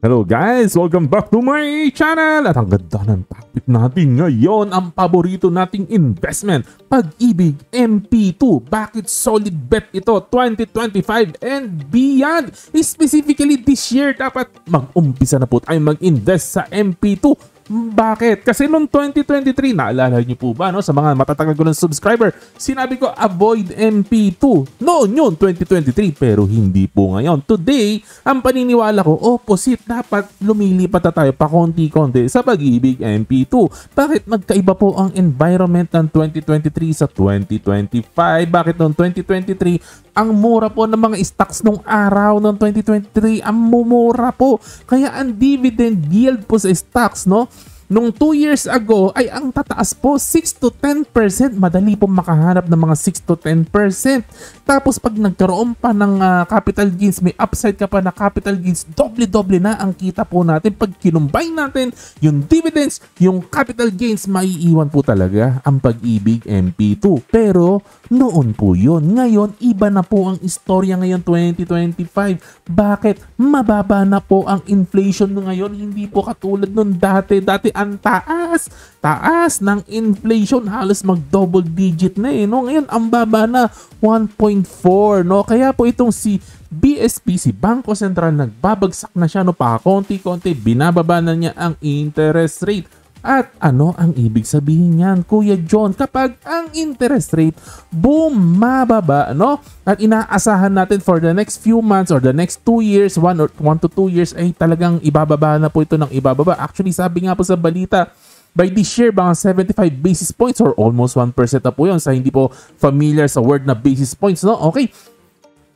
Hello guys! Welcome back to my channel! At ang ganda ng topic natin ngayon, ang paborito nating investment, Pag-ibig MP2. Bakit solid bet ito 2025 and beyond? Specifically this year, dapat mag-umpisa na po tayo mag-invest sa MP2. Bakit? Kasi noong 2023, naalala niyo po ba, no? Sa mga matatagal ko ng subscriber, sinabi ko avoid MP2. Noon yun, 2023, pero hindi po ngayon. Today, ang paniniwala ko, opposite. Dapat lumilipat na tayo pa konti-konti sa Pag-ibig MP2. Bakit magkaiba po ang environment ng 2023 sa 2025? Bakit noong 2023, ang mura po ng mga stocks nung araw ng 2023, ang mumura po. Kaya ang dividend yield po sa stocks, no? Nung 2 years ago ay ang tataas po 6 to 10%. Madali po makahanap ng mga 6 to 10%. Tapos pag nagkaroon pa ng capital gains, may upside ka pa na capital gains, doble-doble na ang kita po natin. Pag kinumbine natin yung dividends, yung capital gains, maiiwan po talaga ang Pag-ibig MP2. Pero noon po yun. Ngayon, iba na po ang istorya ngayon 2025. Bakit? Mababa na po ang inflation ngayon. Hindi po katulad nung dati. Dati ang taas ng inflation. Halos mag-double digit na eh. No? Ngayon, ang baba na 1.4. No? Kaya po itong si BSP, si Bangko Sentral, nagbabagsak na siya. No? Konti-konti, binababa na niya ang interest rate. At ano ang ibig sabihin niyan, Kuya John? Kapag ang interest rate bumababa, no? At inaasahan natin for the next few months or the next 2 years, 1 to 2 years, ay talagang ibababa na po ito ng ibababa. Actually, sabi nga po sa balita, by this year, mga 75 basis points or almost 1% na po yun. Sa hindi po familiar sa word na basis points, no? Okay.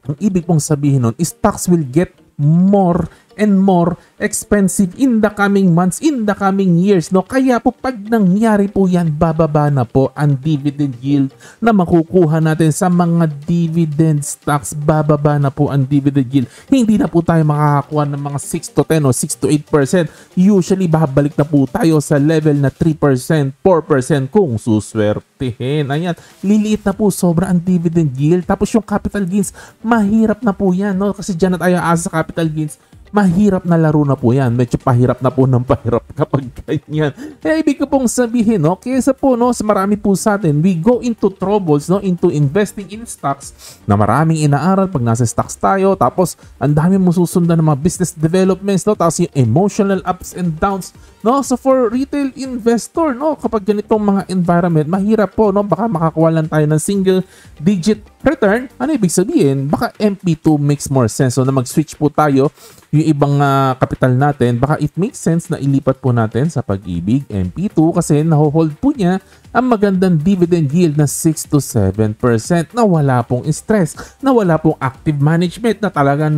Ang ibig pong sabihin nun, stocks will get more and more expensive in the coming months, in the coming years, no? Kaya po pag nangyari po yan, bababa na po ang dividend yield na makukuha natin sa mga dividend stocks. Bababa na po ang dividend yield. Hindi na po tayo makakakuha ng mga 6 to 10 o 6 to 8%. Usually, babalik na po tayo sa level na 3%, 4% kung suswertihin. Ayan, liliit na po sobra ang dividend yield. Tapos yung capital gains, mahirap na po yan, no? Kasi dyan na tayo asa sa capital gains. Mahirap na laro na po yan. Medyo pahirap na po ng pahirap kapag ganyan. Kaya ibig ko pong sabihin, no, kaysa po, no, sa marami po sa atin, we go into troubles, no, into investing in stocks na maraming inaaral pag nasa stocks tayo. Tapos, ang dami mo susundan ng mga business developments, no, tapos yung emotional ups and downs, no. So, for retail investor, no, kapag ganitong mga environment, mahirap po, no, baka makakuha lang tayo ng single digit return. Ano ibig sabihin? Baka MP2 makes more sense. So, na mag-switch po tayo yung ibang kapital natin, baka it makes sense na ilipat po natin sa Pag-ibig MP2 kasi naho-hold po niya ang magandang dividend yield na 6 to 7% na wala pong stress, na wala pong active management, na talagang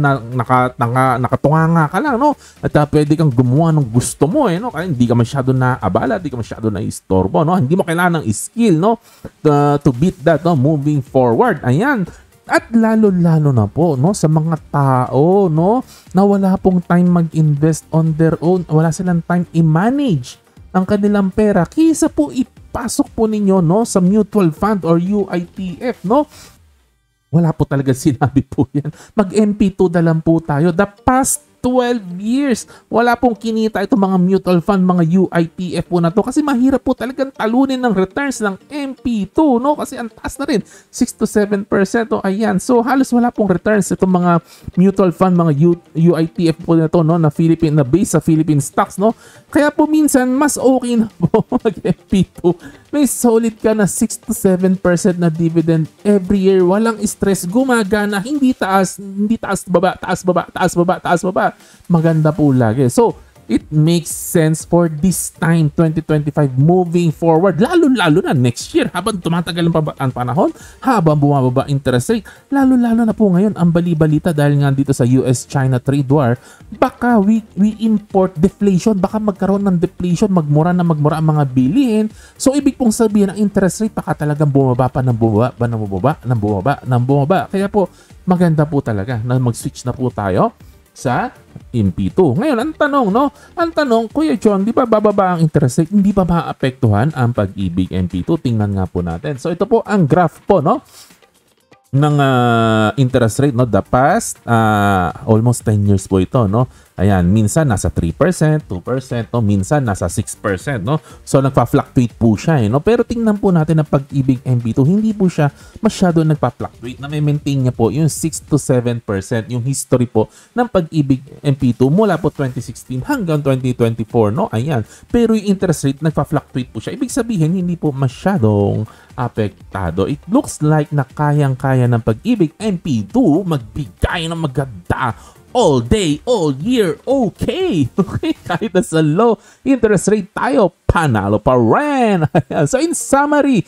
nakatunganga ka lang, no? At pwede kang gumawa ng gusto mo, eh, no? Kaya hindi ka masyado na abala, hindi ka masyado na istorbo, no? Hindi mo kailangan ng skill, no? To beat that, no? Moving forward. Ayan. At lalo-lalo na po, no, sa mga tao, no, na wala pong time mag-invest on their own, wala silang time i-manage ang kanilang pera, kaysa po ipasok po ninyo, no, sa mutual fund or UITF, no. Wala po talaga sinabi po yan. Mag-MP2 na lang po tayo. The past 12 years, wala pong kinita itong mga mutual fund, mga UITF po na to kasi mahirap po talagang talunin ng returns ng MP2, no? Kasi ang taas na rin, 6 to 7%, no? Ayan, so halos wala pong returns itong mga mutual fund, mga UITF po na to, no? Na base sa Philippine stocks, no? Kaya po minsan, mas okay na po mag-MP2. May solid ka na 6 to 7% na dividend every year. Walang stress, gumagana, hindi taas, baba, taas, baba, taas, baba, taas, baba. Maganda po lagi. So, it makes sense for this time, 2025, moving forward. Lalo-lalo na next year, habang tumatagal ang panahon, habang bumababa interest rate, lalo-lalo na po ngayon, ang bali-balita dahil nga dito sa US-China trade war, baka we import deflation, baka magkaroon ng deflation, magmura ang mga bilihin. So, ibig pong sabihin, ang interest rate, baka talagang bumaba pa ng bumaba. Kaya po, maganda po talaga na mag-switch na po tayo sa MP2. Ngayon, ang tanong, no? Ang tanong, Kuya John, di ba bababa ang interest rate? Hindi ba maapektuhan ang Pag-ibig MP2? Tingnan nga po natin. So, ito po ang graph po, no? ng interest rate, no, the past almost 10 years po ito, no. Ayan, minsan nasa 3%, 2%, no, minsan nasa 6%, no. So nagfa-fluctuate po siya, no. Pero tingnan po natin ang Pag-ibig MP2, hindi po siya masyado nagpa-fluctuate. Na-maintain niya po yung 6 to 7% yung history po ng Pag-ibig MP2 mula po 2016 hanggang 2024, no. Ayan. Pero yung interest rate nagfa-fluctuate po siya. Ibig sabihin hindi po masyadong apektado. It looks like na kayang-kaya ng Pag-ibig MP2 magbigay ng maganda all day, all year, okay. Okay, kahit nasa low interest rate tayo, panalo pa rin. So in summary,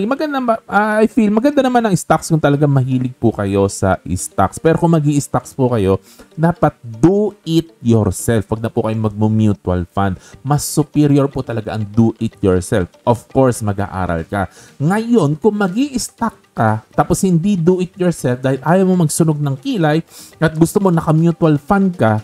maganda I feel maganda naman ang stocks kung talagang mahilig po kayo sa stocks. Pero kung magi-stocks po kayo, dapat do it yourself. Wag na po kayo mag-mutual fund. Mas superior po talaga ang do it yourself. Of course, mag-aaral ka. Ngayon, kung magi-stock ka, tapos hindi do it yourself dahil ayaw mo magsunog ng kilay at gusto mo naka-mutual fund ka,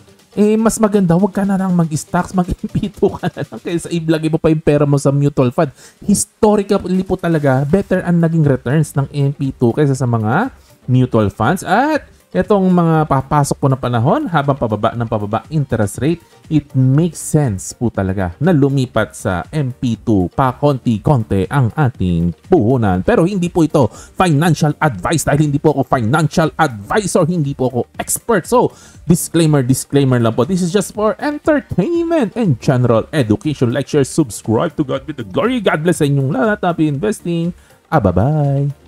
mas maganda, huwag ka na lang mag-stocks, mag-MP2 ka na lang kaysa iblagay mo pa yung pera mo sa mutual fund. Historically po talaga, better ang naging returns ng MP2 kaysa sa mga mutual funds. At itong mga papasok po na panahon, habang pababa ng pababa interest rate, it makes sense po talaga na lumipat sa MP2 pa konti-konti ang ating puhunan. Pero hindi po ito financial advice dahil hindi po ako financial advisor, hindi po ako expert. So, disclaimer lang po. This is just for entertainment and general education. Like, share, subscribe to God with the glory. God bless sa inyong lahat. Happy investing. Bye-bye.